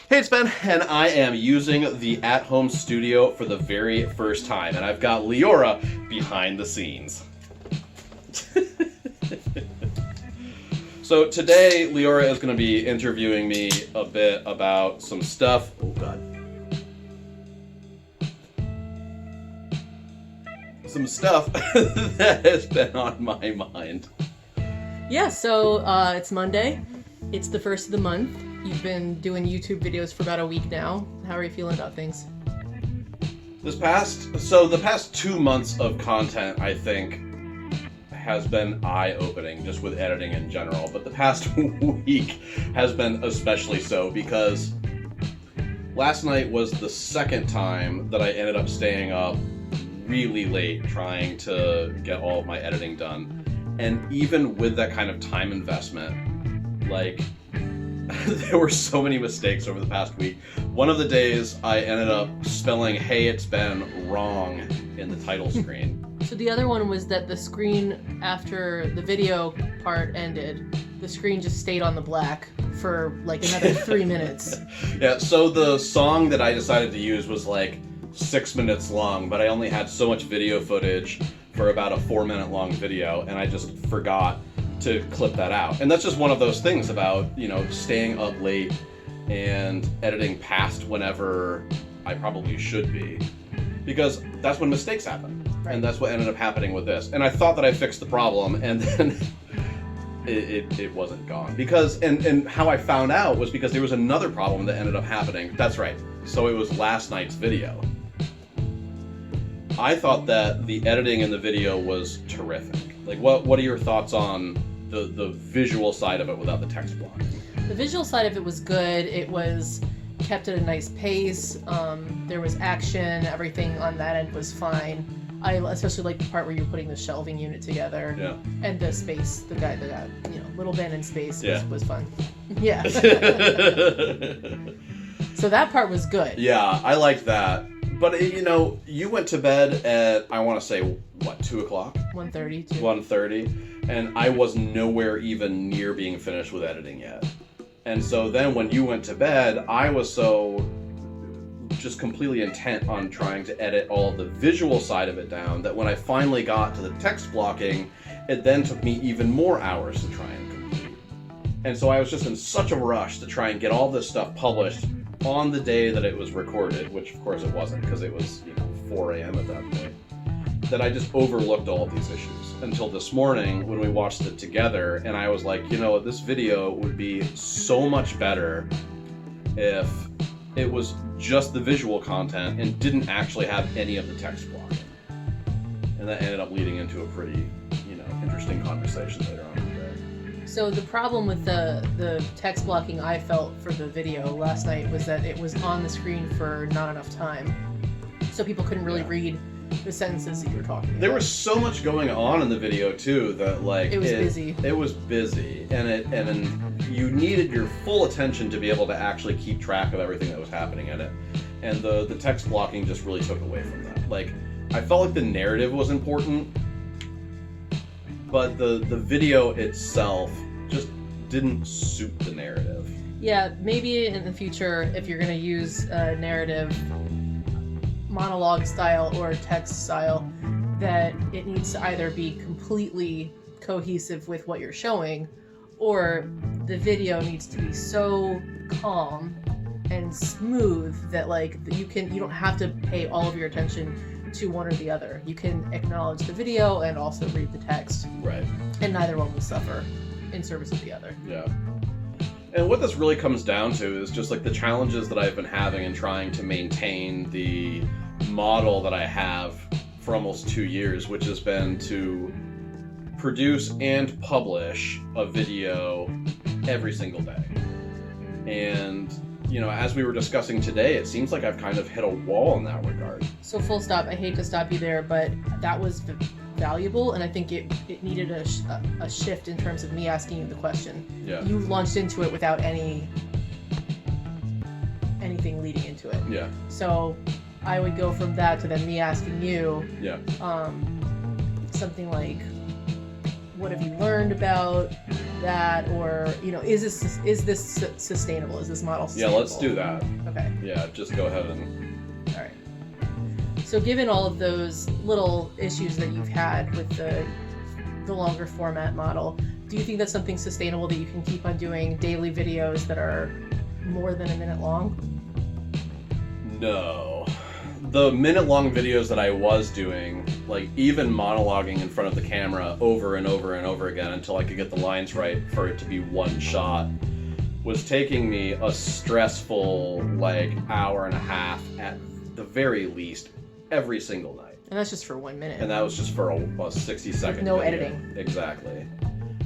Hey, it's Ben, and I am using the at-home studio for the very first time, and I've got Leora behind the scenes. So today, Leora is going to be interviewing me a bit about some stuff. Oh, God. Some stuff that has been on my mind. Yeah, so it's Monday. It's the first of the month. You've been doing YouTube videos for about a week now. How are you feeling about things? The past 2 months of content, I think, has been eye-opening just with editing in general. But the past week has been especially so because last night was the second time that I ended up staying up really late trying to get all of my editing done. And even with that kind of time investment, like, there were so many mistakes over the past week. One of the days I ended up spelling "Hey, it's Ben" wrong in the title screen. So the other one was that the screen after the video part ended, the screen just stayed on the black for like another 3 minutes. Yeah, so the song that I decided to use was like 6 minutes long, but I only had so much video footage for about a 4-minute long video, and I just forgot to clip that out. And that's just one of those things about, you know, staying up late and editing past whenever I probably should be, because that's when mistakes happen. Right. And that's what ended up happening with this. And I thought that I fixed the problem, and then it wasn't gone. Because, and how I found out was because there was another problem that ended up happening. That's right. So it was last night's video. I thought that the editing in the video was terrific. Like, what are your thoughts on the visual side of it without the text block? The visual side of it was good. It was kept at a nice pace. There was action. Everything on that end was fine. I especially liked the part where you're putting the shelving unit together. Yeah. And the space, the guy that got, little Ben in space was fun. Yeah. So that part was good. Yeah, I liked that. But, you went to bed at, I want to say, what, 2 o'clock? 1:30. 1:30. And I was nowhere even near being finished with editing yet. And so then when you went to bed, I was so just completely intent on trying to edit all of the visual side of it down that when I finally got to the text blocking, it then took me even more hours to try and complete. And so I was just in such a rush to try and get all this stuff published on the day that it was recorded, which of course it wasn't because it was 4 a.m. at that point, that I just overlooked all of these issues until this morning when we watched it together, and I was like, this video would be so much better if it was just the visual content and didn't actually have any of the text blocking. And that ended up leading into a pretty, interesting conversation later on in the day. So the problem with the text blocking I felt for the video last night was that it was on the screen for not enough time. So people couldn't really read the sentences that you were talking about. There was so much going on in the video too that it was busy. It was busy, and you needed your full attention to be able to actually keep track of everything that was happening in it. And the text blocking just really took away from that. Like, I felt like the narrative was important, but the video itself just didn't suit the narrative. Yeah, maybe in the future, if you're going to use a narrative monologue style or text style, that it needs to either be completely cohesive with what you're showing, or the video needs to be so calm and smooth that you don't have to pay all of your attention to one or the other. You can acknowledge the video and also read the text. Right. And neither one will suffer in service of the other. Yeah. And what this really comes down to is just the challenges that I've been having in trying to maintain the model that I have for almost 2 years, which has been to produce and publish a video every single day. And, as we were discussing today, it seems like I've kind of hit a wall in that regard. So full stop, I hate to stop you there, but that was valuable, and I think it needed a shift in terms of me asking you the question. Yeah. You launched into it without anything leading into it. Yeah. So I would go from that to then me asking you something like, what have you learned about that, or is this sustainable? Is this model sustainable? Yeah, let's do that. Okay. Yeah, just go ahead and. All right. So, given all of those little issues that you've had with the longer format model, do you think that's something sustainable that you can keep on doing daily videos that are more than a minute long? No. The minute-long videos that I was doing, like even monologuing in front of the camera over and over and over again until I could get the lines right for it to be one shot, was taking me a stressful, hour and a half at the very least every single night. And that's just for 1 minute. And that was just for a 60-second no video. editing. Exactly.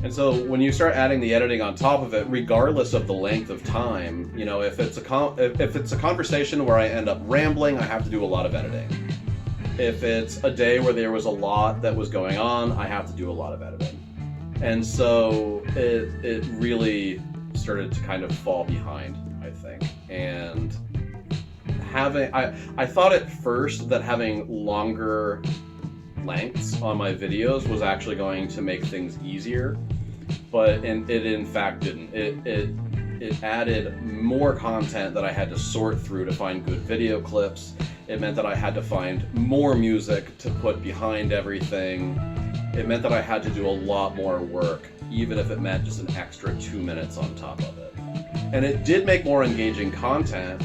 And so when you start adding the editing on top of it, regardless of the length of time, if it's a conversation where I end up rambling, I have to do a lot of editing. If it's a day where there was a lot that was going on, I have to do a lot of editing. And so it really started to kind of fall behind, I think. And I thought at first that having longer lengths on my videos was actually going to make things easier, but it in fact didn't. It added more content that I had to sort through to find good video clips. It meant that I had to find more music to put behind everything. It meant that I had to do a lot more work, even if it meant just an extra 2 minutes on top of it. And it did make more engaging content,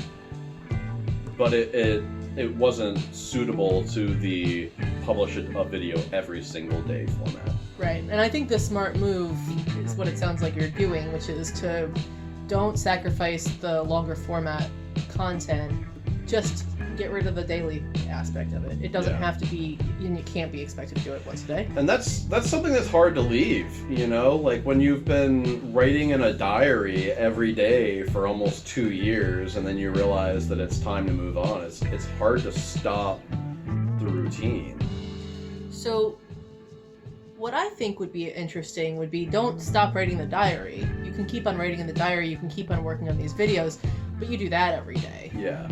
but it wasn't suitable to the publish a video every single day format. Right, and I think the smart move is what it sounds like you're doing, which is to don't sacrifice the longer format content, just get rid of the daily aspect of it. It doesn't have to be, and you can't be expected to do it once a day. And that's something that's hard to leave, like when you've been writing in a diary every day for almost 2 years and then you realize that it's time to move on. It's hard to stop the routine. So what I think would be interesting would be, don't stop writing the diary. You can keep on writing in the diary, you can keep on working on these videos, but you do that every day. Yeah.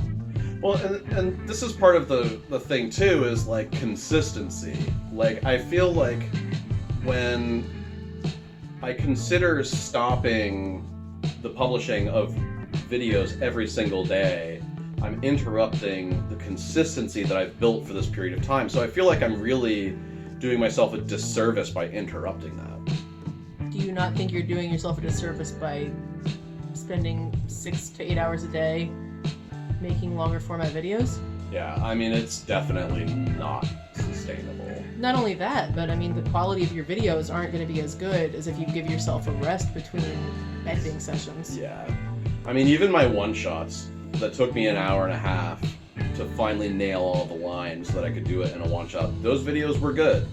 Well, and this is part of the thing too, is consistency. I feel like when I consider stopping the publishing of videos every single day, I'm interrupting the consistency that I've built for this period of time. So I feel like I'm really doing myself a disservice by interrupting that. Do you not think you're doing yourself a disservice by spending 6 to 8 hours a day making longer format videos? Yeah, it's definitely not sustainable. Not only that, but the quality of your videos aren't going to be as good as if you give yourself a rest between editing sessions. Yeah. Even my one-shots that took me an hour and a half to finally nail all the lines so that I could do it in a one-shot, those videos were good.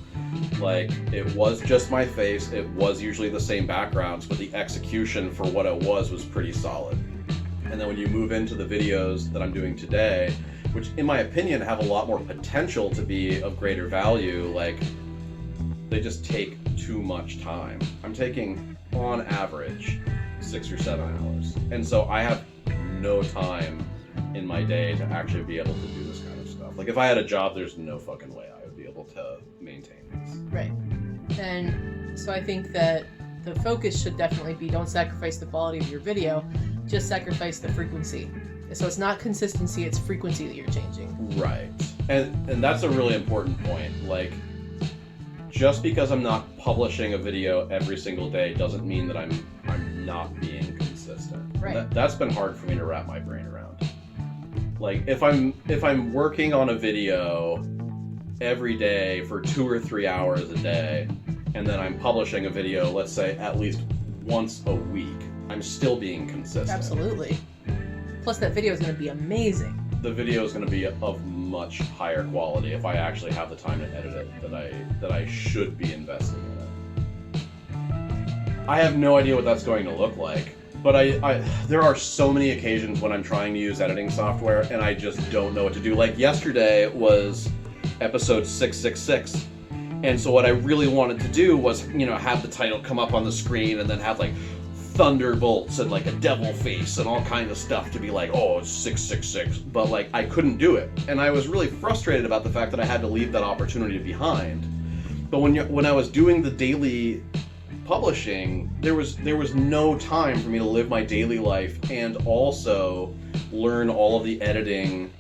It was just my face, it was usually the same backgrounds, but the execution for what it was pretty solid. And then when you move into the videos that I'm doing today, which in my opinion have a lot more potential to be of greater value, they just take too much time. I'm taking, on average, 6 or 7 hours. And so I have no time in my day to actually be able to do this kind of stuff. If I had a job, there's no fucking way I would be able to maintain this. Right. And so I think that the focus should definitely be, don't sacrifice the quality of your video, just sacrifice the frequency. So it's not consistency, it's frequency that you're changing. Right. And that's a really important point. Just because I'm not publishing a video every single day doesn't mean that I'm not being consistent. Right. That's been hard for me to wrap my brain around. If I'm working on a video every day for 2 or 3 hours a day, and then I'm publishing a video, let's say at least once a week, I'm still being consistent. Absolutely. Plus that video is going to be amazing. The video is going to be of much higher quality if I actually have the time to edit it that I should be investing in it. I have no idea what that's going to look like, but there are so many occasions when I'm trying to use editing software and I just don't know what to do. Yesterday was episode 666. And so what I really wanted to do was, have the title come up on the screen and then have thunderbolts and a devil face and all kinds of stuff to be oh, it's 666. But I couldn't do it. And I was really frustrated about the fact that I had to leave that opportunity behind. But when I was doing the daily publishing, there was no time for me to live my daily life and also learn all of the editing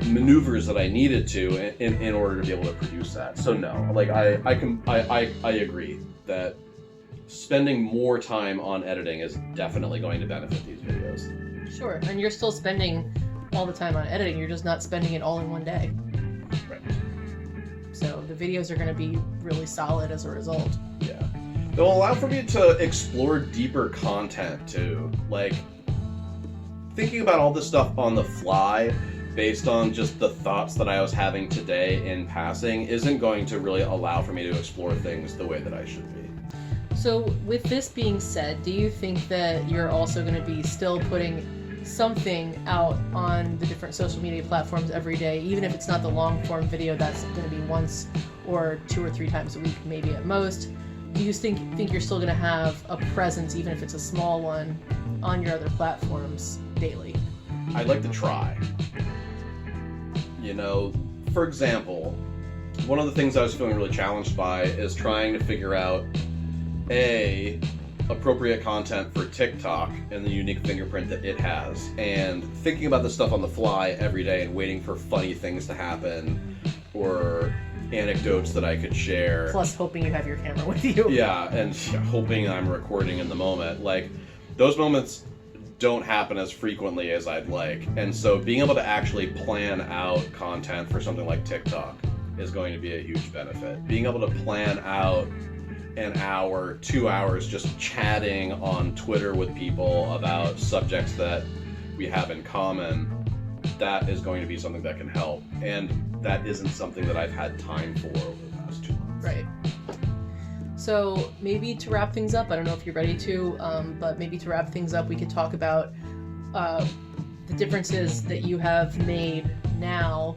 maneuvers that I needed to in order to be able to produce that. So no, like I agree that spending more time on editing is definitely going to benefit these videos. Sure, and you're still spending all the time on editing, you're just not spending it all in one day. Right. So the videos are going to be really solid as a result. Yeah. They'll allow for me to explore deeper content too. Like, thinking about all this stuff on the fly based on just the thoughts that I was having today in passing isn't going to really allow for me to explore things the way that I should be. So with this being said, do you think that you're also going to be still putting something out on the different social media platforms every day, even if it's not the long form video that's going to be once or 2 or 3 times a week, maybe at most? Do you think you're still going to have a presence, even if it's a small one, on your other platforms daily? I'd like to try. You know, for example, one of the things I was feeling really challenged by is trying to figure out appropriate content for TikTok and the unique fingerprint that it has, and thinking about the stuff on the fly every day and waiting for funny things to happen or anecdotes that I could share. Plus hoping you have your camera with you. Yeah, and hoping I'm recording in the moment. Like, those moments don't happen as frequently as I'd like. And so being able to actually plan out content for something like TikTok is going to be a huge benefit. Being able to plan out an hour, 2 hours just chatting on Twitter with people about subjects that we have in common, that is going to be something that can help. And that isn't something that I've had time for over the past 2 months. Right. So maybe to wrap things up, I don't know if you're ready to, but maybe to wrap things up, we could talk about the differences that you have made now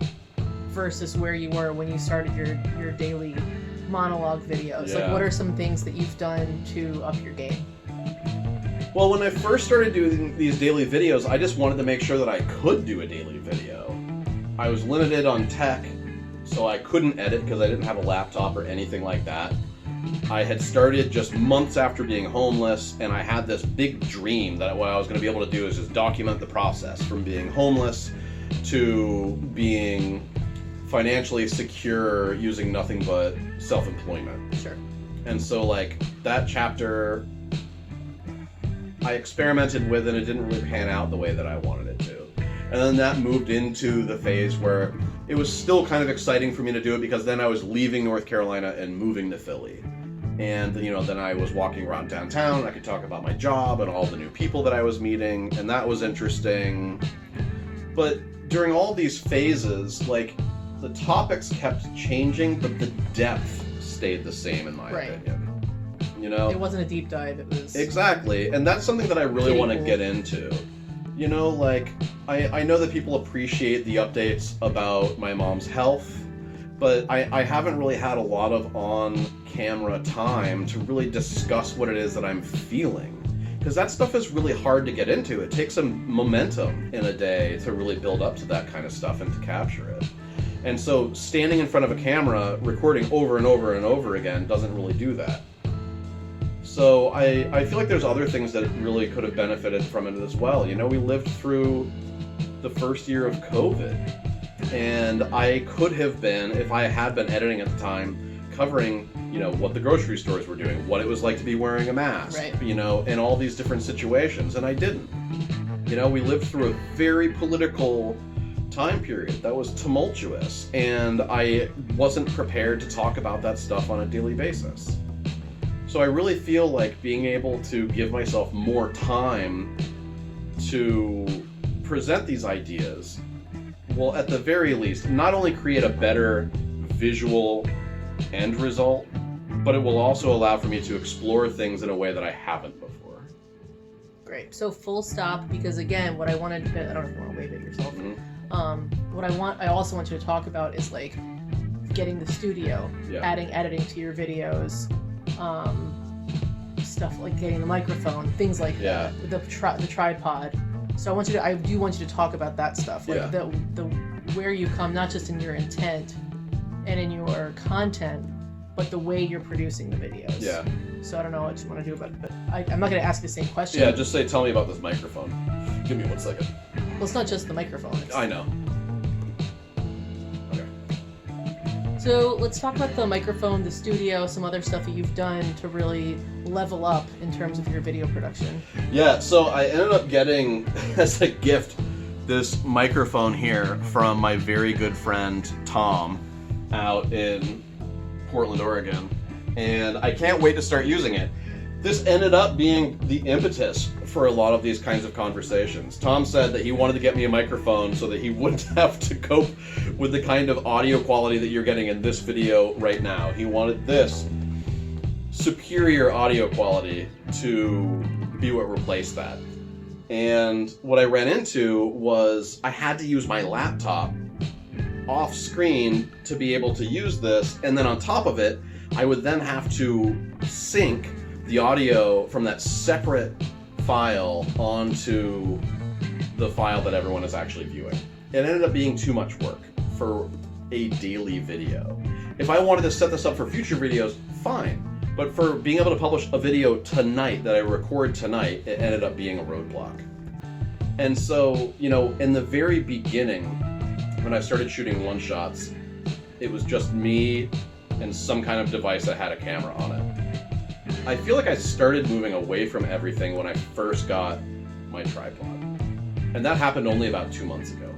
versus where you were when you started your daily monologue videos. Yeah. Like, what are some things that you've done to up your game? Well, when I first started doing these daily videos, I just wanted to make sure that I could do a daily video. I was limited on tech, so I couldn't edit because I didn't have a laptop or anything like that. I had started just months after being homeless, and I had this big dream that what I was going to be able to do is just document the process from being homeless to being financially secure using nothing but self-employment. Sure. And so, like, that chapter I experimented with, and it didn't really pan out the way that I wanted it to. And then that moved into the phase where it was still kind of exciting for me to do it, because then I was leaving North Carolina and moving to Philly. And, you know, then I was walking around downtown, I could talk about my job and all the new people that I was meeting, and that was interesting. But during all these phases, like, the topics kept changing, but the depth stayed the same, in my opinion. You know? It wasn't a deep dive, it was... Exactly, and that's something that I really want to get into. You know, like, I know that people appreciate the updates about my mom's health, but I haven't really had a lot of on-camera time to really discuss what it is that I'm feeling. Because that stuff is really hard to get into. It takes some momentum in a day to really build up to that kind of stuff and to capture it. And so standing in front of a camera, recording over and over and over again, doesn't really do that. So I feel like there's other things that really could have benefited from it as well. You know, we lived through the first year of COVID, and I could have been, if I had been editing at the time, covering, you know, what the grocery stores were doing, what it was like to be wearing a mask, right, you know, in all these different situations, and I didn't. You know, we lived through a very political time period that was tumultuous, and I wasn't prepared to talk about that stuff on a daily basis. So I really feel like being able to give myself more time to present these ideas will, at the very least, not only create a better visual end result, but it will also allow for me to explore things in a way that I haven't before. Great. So full stop, because again, what I wanted to, I don't know if you want to wave it yourself. Mm-hmm. I also want you to talk about is like getting the studio, adding editing to your videos, stuff like getting the microphone, things like that, the tripod. So I do want you to talk about that stuff, like the where you come, not just in your intent and in your content, but the way you're producing the videos. Yeah. So I don't know what you want to do about it, but I'm not going to ask the same question. Yeah, just say, tell me about this microphone. Give me 1 second. Well, it's not just the microphone. I know. Okay. So let's talk about the microphone, the studio, some other stuff that you've done to really level up in terms of your video production. Yeah, so I ended up getting, as a gift, this microphone here from my very good friend, Tom, out in Portland, Oregon. And I can't wait to start using it. This ended up being the impetus for a lot of these kinds of conversations. Tom said that he wanted to get me a microphone so that he wouldn't have to cope with the kind of audio quality that you're getting in this video right now. He wanted this superior audio quality to be what replaced that. And what I ran into was I had to use my laptop off screen to be able to use this, and then on top of it, I would then have to sync the audio from that separate file onto the file that everyone is actually viewing. It ended up being too much work for a daily video. If I wanted to set this up for future videos, fine. But for being able to publish a video tonight that I record tonight, it ended up being a roadblock. And so, you know, in the very beginning, when I started shooting one-shots, it was just me and some kind of device that had a camera on it. I feel like I started moving away from everything when I first got my tripod. And that happened only about 2 months ago.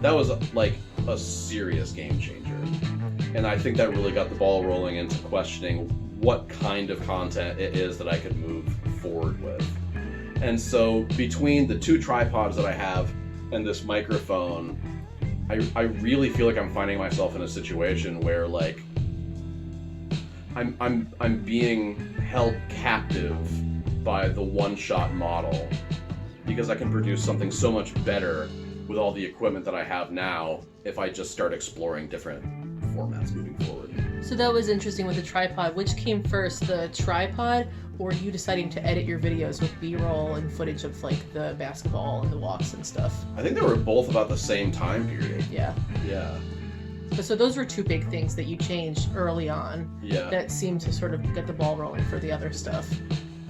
That was like a serious game changer. And I think that really got the ball rolling into questioning what kind of content it is that I could move forward with. And so between the 2 tripods that I have and this microphone, I really feel like I'm finding myself in a situation where like I'm being held captive by the one-shot model because I can produce something so much better with all the equipment that I have now if I just start exploring different formats moving forward. So that was interesting with the tripod. Which came first, the tripod or you deciding to edit your videos with B-roll and footage of like the basketball and the walks and stuff? I think they were both about the same time period. Yeah. Yeah. So those were 2 big things that you changed early on. Yeah. That seemed to sort of get the ball rolling for the other stuff.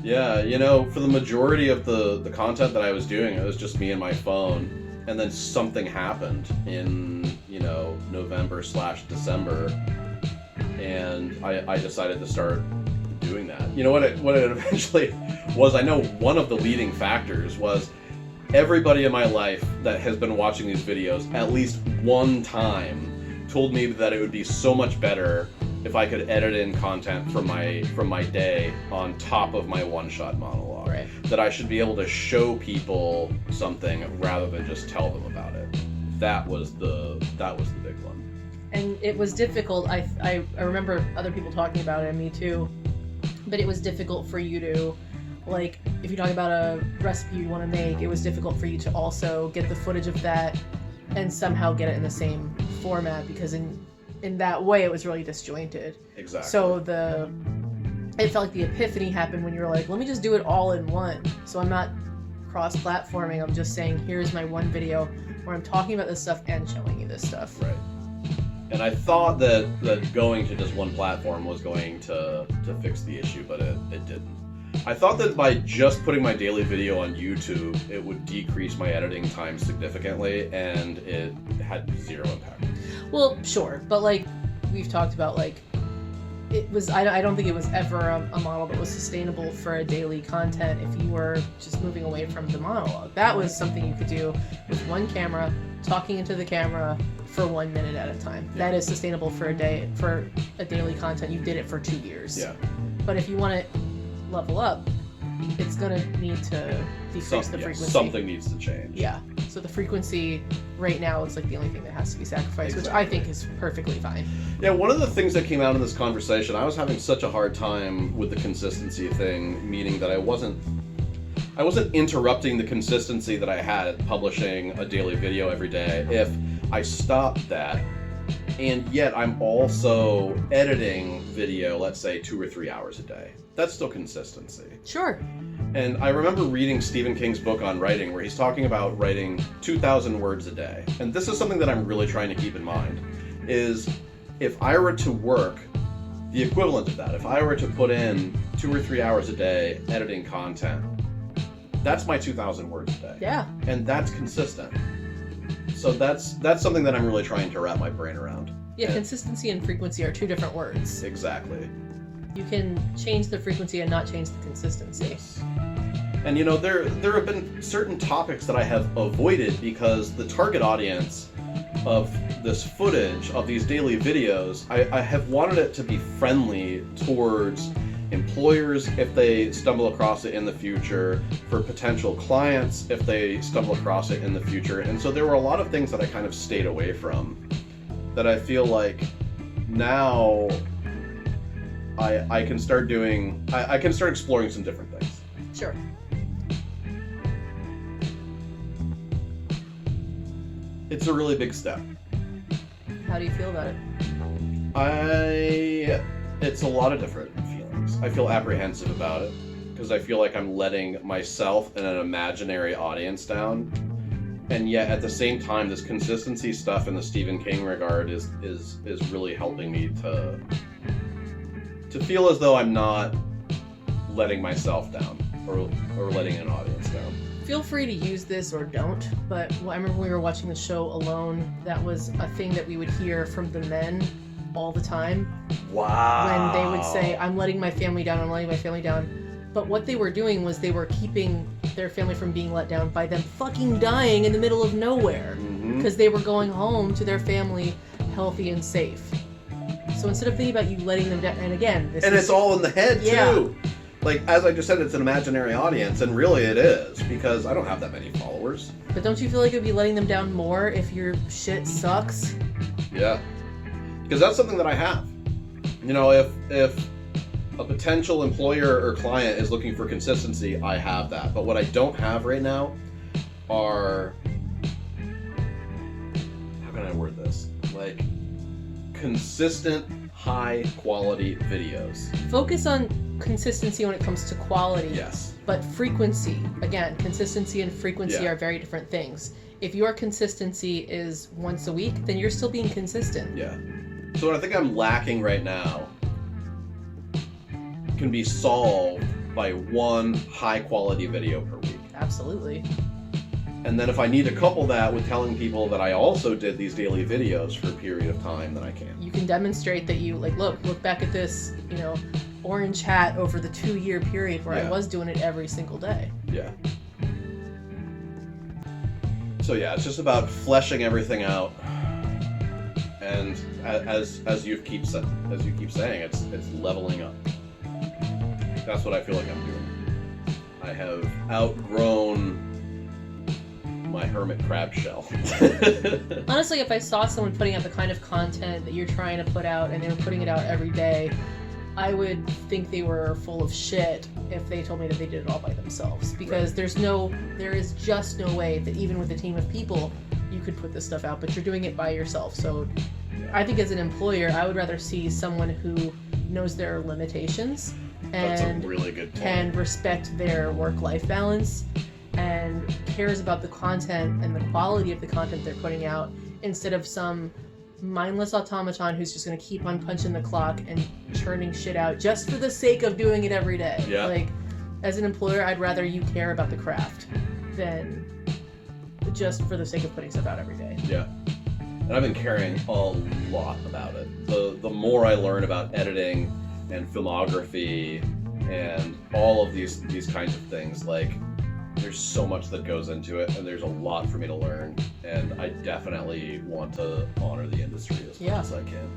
Yeah, you know, for the majority of the content that I was doing, it was just me and my phone. And then something happened in, you know, November/December. And I decided to start doing that. You know, what it eventually was, I know one of the leading factors was everybody in my life that has been watching these videos at least one time told me that it would be so much better if I could edit in content from my day on top of my one-shot monologue. Right. That I should be able to show people something rather than just tell them about it. That was the big one. And it was difficult. I remember other people talking about it, and me too. But it was difficult for you to, like, if you're talking about a recipe you want to make, it was difficult for you to also get the footage of that and somehow get it in the same format, because in that way it was really disjointed. Exactly. So it felt like the epiphany happened when you were like, let me just do it all in one. So I'm not cross-platforming. I'm just saying, here's my one video where I'm talking about this stuff and showing you this stuff. Right. And I thought that going to just one platform was going to fix the issue, but it didn't. I thought that by just putting my daily video on YouTube, it would decrease my editing time significantly, and it had 0 impact. Well, sure, but like we've talked about, like it was. I don't think it was ever a model that was sustainable for a daily content if you were just moving away from the monologue. That was something you could do with one camera, talking into the camera for 1 minute at a time. Yeah. That is sustainable for a day, for a daily content. You did it for 2 years. Yeah. But if you want to level up, it's gonna need to decrease the frequency. Something needs to change. Yeah. So the frequency right now is like the only thing that has to be sacrificed, exactly. Which I think is perfectly fine. Yeah, one of the things that came out in this conversation, I was having such a hard time with the consistency thing, meaning that I wasn't interrupting the consistency that I had at publishing a daily video every day. If I stopped that, and yet I'm also editing video, let's say 2 or 3 hours a day. That's still consistency. Sure. And I remember reading Stephen King's book on writing, where he's talking about writing 2,000 words a day. And this is something that I'm really trying to keep in mind, is if I were to work the equivalent of that, if I were to put in 2 or 3 hours a day editing content, that's my 2,000 words a day. Yeah. And that's consistent. So that's something that I'm really trying to wrap my brain around. Yeah, consistency and frequency are two different words. Exactly. You can change the frequency and not change the consistency. Yes. And you know, there have been certain topics that I have avoided because the target audience of this footage, of these daily videos, I have wanted it to be friendly towards employers if they stumble across it in the future, for potential clients if they stumble across it in the future. And so there were a lot of things that I kind of stayed away from that I feel like now I can start doing, I can start exploring some different things. Sure. It's a really big step. How do you feel about it? It's a lot of different feelings. I feel apprehensive about it because I feel like I'm letting myself and an imaginary audience down. And yet at the same time, this consistency stuff in the Stephen King regard is really helping me to feel as though I'm not letting myself down or letting an audience down. Feel free to use this or don't, but I remember when we were watching the show Alone, that was a thing that we would hear from the men all the time. Wow. When they would say, I'm letting my family down, I'm letting my family down. But what they were doing was they were keeping their family from being let down by them fucking dying in the middle of nowhere. Because they were going home to their family healthy and safe. So instead of thinking about you letting them down, and again, it's all in the head too. Like, as I just said, it's an imaginary audience, and really it is, because I don't have that many followers. But don't you feel like it would be letting them down more if your shit sucks? Yeah. Because that's something that I have. You know, if a potential employer or client is looking for consistency, I have that. But what I don't have right now are... how can I word this? Like, consistent, high-quality videos. Focus on consistency when it comes to quality. Yes. But frequency, again, consistency and frequency are very different things. If your consistency is once a week, then you're still being consistent. Yeah. So what I think I'm lacking right now can be solved by one high-quality video per week. Absolutely. And then if I need to couple that with telling people that I also did these daily videos for a period of time, then I can. You can demonstrate that you, like, look back at this, you know, orange hat over the 2-year period where I was doing it every single day. Yeah. So yeah, it's just about fleshing everything out. And as you keep saying, it's leveling up. That's what I feel like I'm doing. I have outgrown my hermit crab shell. Honestly, if I saw someone putting out the kind of content that you're trying to put out and they were putting it out every day, I would think they were full of shit if they told me that they did it all by themselves. Because there is just no way that even with a team of people, you could put this stuff out, but you're doing it by yourself. So I think as an employer, I would rather see someone who knows their limitations and That's a really good point. can respect their work-life balance and cares about the content and the quality of the content they're putting out, instead of some mindless automaton who's just going to keep on punching the clock and churning shit out just for the sake of doing it every day. Yeah. Like, as an employer, I'd rather you care about the craft than just for the sake of putting stuff out every day. Yeah. And I've been caring a lot about it. The more I learn about editing and filmography and all of these kinds of things, like, there's so much that goes into it, and there's a lot for me to learn, and I definitely want to honor the industry as much as I can.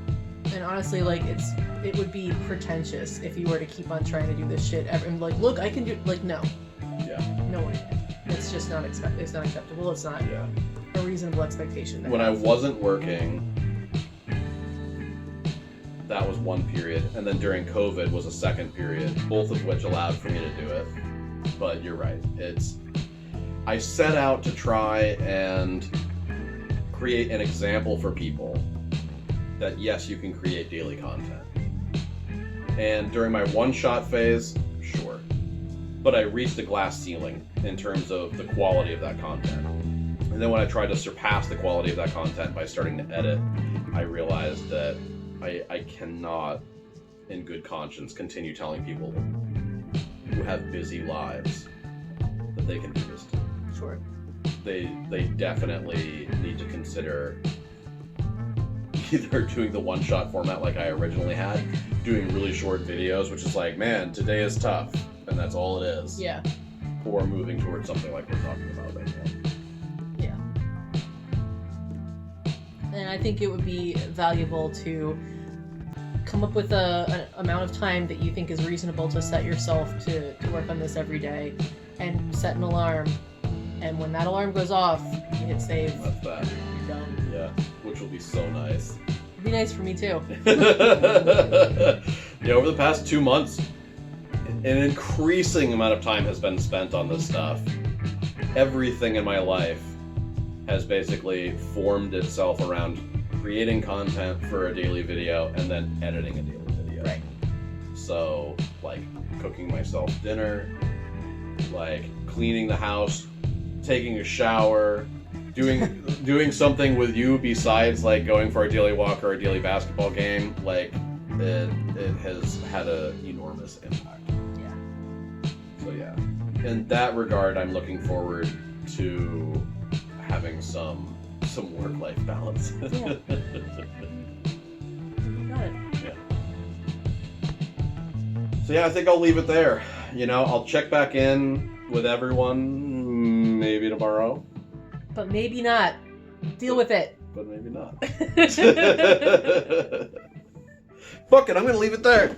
And honestly, like, it would be pretentious if you were to keep on trying to do this shit and like, look, I can do, like, no. Yeah. No one can. It's just not it's not acceptable. It's not a reasonable expectation. When I wasn't working, that was one period, and then during COVID was a second period, both of which allowed for me to do it. But you're right. I set out to try and create an example for people that yes, you can create daily content. And during my one-shot phase, sure. But I reached a glass ceiling in terms of the quality of that content. And then when I tried to surpass the quality of that content by starting to edit, I realized that I cannot in good conscience, continue telling people who have busy lives that they can do this too. Sure. They definitely need to consider either doing the one-shot format like I originally had, doing really short videos, which is like, man, today is tough, and that's all it is. Yeah. Or moving towards something like we're talking about right now. Yeah. And I think it would be valuable to come up with an amount of time that you think is reasonable to set yourself to work on this every day, and set an alarm. And when that alarm goes off, you hit save. That's that. You're done. Yeah, which will be so nice. It'd be nice for me too. Yeah, over the past 2 months, an increasing amount of time has been spent on this stuff. Everything in my life has basically formed itself around creating content for a daily video and then editing a daily video. Right. So, like, cooking myself dinner, like, cleaning the house, taking a shower, doing something with you besides, like, going for a daily walk or a daily basketball game. Like, it has had an enormous impact. Yeah. So, yeah. In that regard, I'm looking forward to having some work-life balance. Yeah. Got it. Yeah. So yeah, I think I'll leave it there. You know, I'll check back in with everyone maybe tomorrow. But maybe not. Deal with it. But maybe not. Fuck it, I'm gonna leave it there.